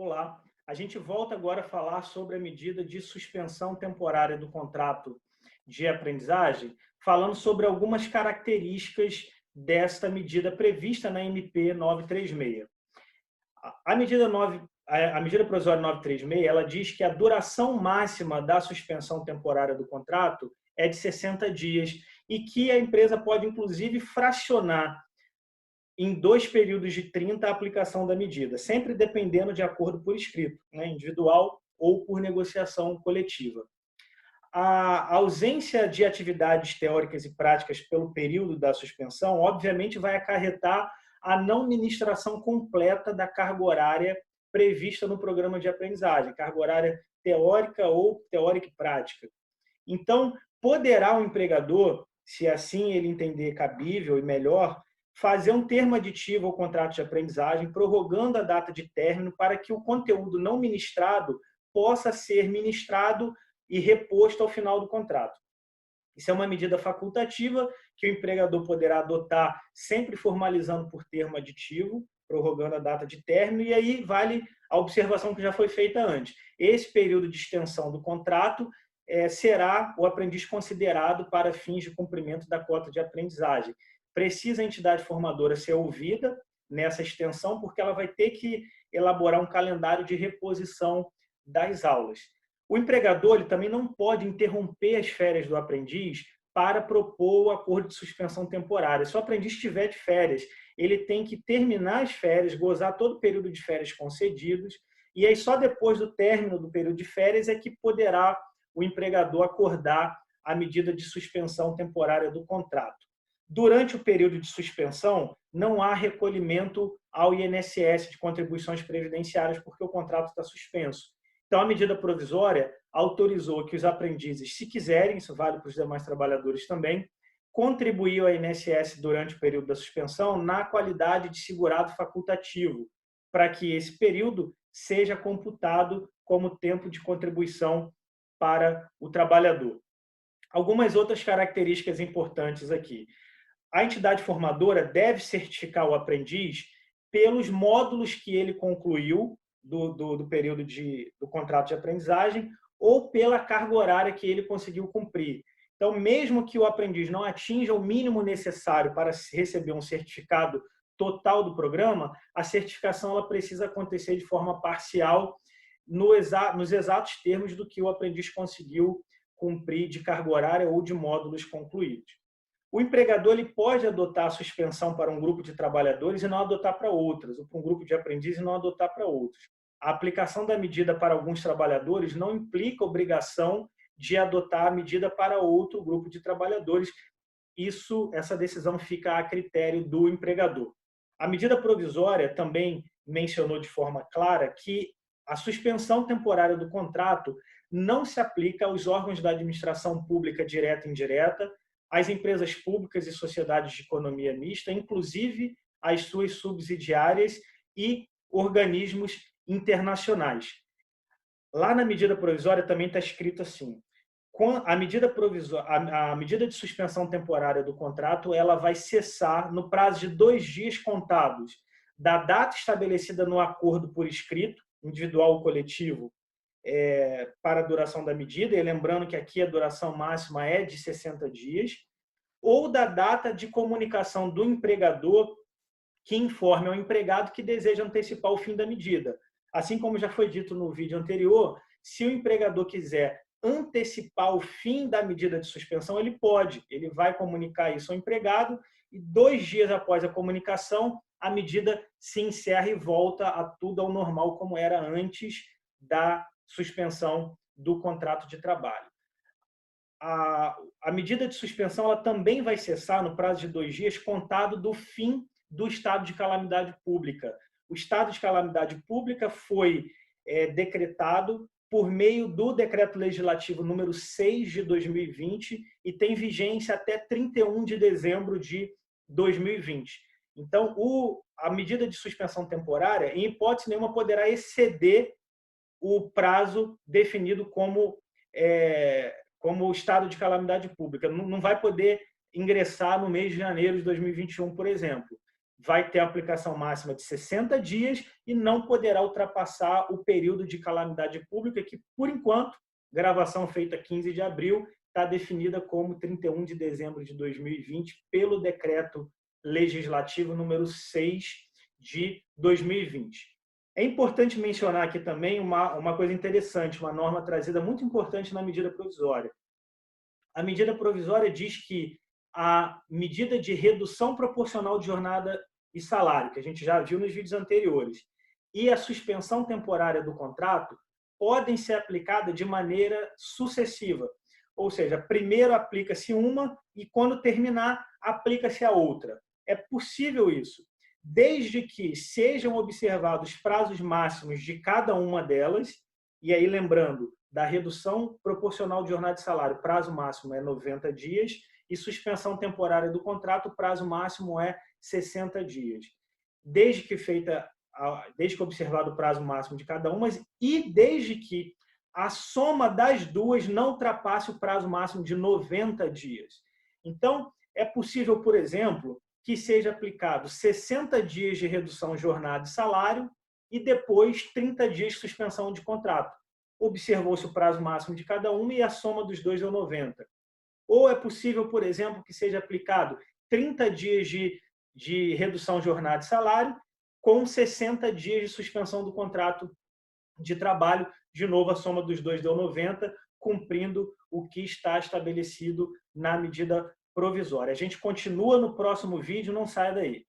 Olá, a gente volta agora a falar sobre a medida de suspensão temporária do contrato de aprendizagem, falando sobre algumas características desta medida prevista na MP 936. A medida, a medida provisória 936, ela diz que a duração máxima da suspensão temporária do contrato é de 60 dias e que a empresa pode, inclusive, fracionar em 2 períodos de 30 a aplicação da medida, sempre dependendo de acordo por escrito, né, individual ou por negociação coletiva. A ausência de atividades teóricas e práticas pelo período da suspensão, obviamente, vai acarretar a não ministração completa da carga horária prevista no programa de aprendizagem, carga horária teórica ou teórica e prática. Então, poderá o empregador, se assim ele entender cabível e melhor, fazer um termo aditivo ao contrato de aprendizagem, prorrogando a data de término para que o conteúdo não ministrado possa ser ministrado e reposto ao final do contrato. Isso é uma medida facultativa que o empregador poderá adotar, sempre formalizando por termo aditivo, prorrogando a data de término, e aí vale a observação que já foi feita antes. Esse período de extensão do contrato será o aprendiz considerado para fins de cumprimento da cota de aprendizagem. Precisa a entidade formadora ser ouvida nessa extensão, porque ela vai ter que elaborar um calendário de reposição das aulas. O empregador ele também não pode interromper as férias do aprendiz para propor o acordo de suspensão temporária. Se o aprendiz estiver de férias, ele tem que terminar as férias, gozar todo o período de férias concedidos, e aí só depois do término do período de férias é que poderá o empregador acordar a medida de suspensão temporária do contrato. Durante o período de suspensão, não há recolhimento ao INSS de contribuições previdenciárias, porque o contrato está suspenso. Então, a medida provisória autorizou que os aprendizes, se quiserem, isso vale para os demais trabalhadores também, contribuir ao INSS durante o período da suspensão na qualidade de segurado facultativo, para que esse período seja computado como tempo de contribuição para o trabalhador. Algumas outras características importantes aqui. A entidade formadora deve certificar o aprendiz pelos módulos que ele concluiu do período do contrato de aprendizagem ou pela carga horária que ele conseguiu cumprir. Então, mesmo que o aprendiz não atinja o mínimo necessário para receber um certificado total do programa, a certificação ela precisa acontecer de forma parcial nos exatos termos do que o aprendiz conseguiu cumprir de carga horária ou de módulos concluídos. O empregador ele pode adotar a suspensão para um grupo de trabalhadores e não adotar para outros, ou para um grupo de aprendizes e não adotar para outros. A aplicação da medida para alguns trabalhadores não implica obrigação de adotar a medida para outro grupo de trabalhadores. Essa decisão fica a critério do empregador. A medida provisória também mencionou de forma clara que a suspensão temporária do contrato não se aplica aos órgãos da administração pública direta e indireta, às empresas públicas e sociedades de economia mista, inclusive às suas subsidiárias e organismos internacionais. Lá na medida provisória também está escrito assim: a medida de suspensão temporária do contrato ela vai cessar no prazo de 2 dias contados da data estabelecida no acordo por escrito, individual ou coletivo, para a duração da medida, e lembrando que aqui a duração máxima é de 60 dias, ou da data de comunicação do empregador que informe ao empregado que deseja antecipar o fim da medida. Assim como já foi dito no vídeo anterior, se o empregador quiser antecipar o fim da medida de suspensão, ele pode. Ele vai comunicar isso ao empregado e 2 dias após a comunicação, a medida se encerra e volta a tudo ao normal como era antes da suspensão do contrato de trabalho. A medida de suspensão ela também vai cessar no prazo de 2 dias, contado do fim do estado de calamidade pública. O estado de calamidade pública foi decretado por meio do Decreto Legislativo número 6 de 2020 e tem vigência até 31 de dezembro de 2020. Então, a medida de suspensão temporária, em hipótese nenhuma, poderá exceder o prazo definido como estado de calamidade pública. Não vai poder ingressar no mês de janeiro de 2021, por exemplo. vai ter a aplicação máxima de 60 dias e não poderá ultrapassar o período de calamidade pública, que, por enquanto, gravação feita 15 de abril, está definida como 31 de dezembro de 2020 pelo Decreto Legislativo número 6 de 2020. É importante mencionar aqui também uma coisa interessante, uma norma trazida muito importante na medida provisória. A medida provisória diz que a medida de redução proporcional de jornada e salário, que a gente já viu nos vídeos anteriores, e a suspensão temporária do contrato podem ser aplicadas de maneira sucessiva. Ou seja, primeiro aplica-se uma e, quando terminar, aplica-se a outra. É possível isso, desde que sejam observados prazos máximos de cada uma delas, e aí lembrando, da redução proporcional de jornada e salário, prazo máximo é 90 dias, e suspensão temporária do contrato, o prazo máximo é 60 dias. Desde que observado o prazo máximo de cada uma e desde que a soma das duas não ultrapasse o prazo máximo de 90 dias. Então, é possível, por exemplo, que seja aplicado 60 dias de redução de jornada e salário e depois 30 dias de suspensão de contrato. Observou-se o prazo máximo de cada uma e a soma dos dois é 90. Ou é possível, por exemplo, que seja aplicado 30 dias de redução de jornada e salário com 60 dias de suspensão do contrato de trabalho. De novo, a soma dos dois deu 90, cumprindo o que está estabelecido na medida provisória. A gente continua no próximo vídeo, não saia daí.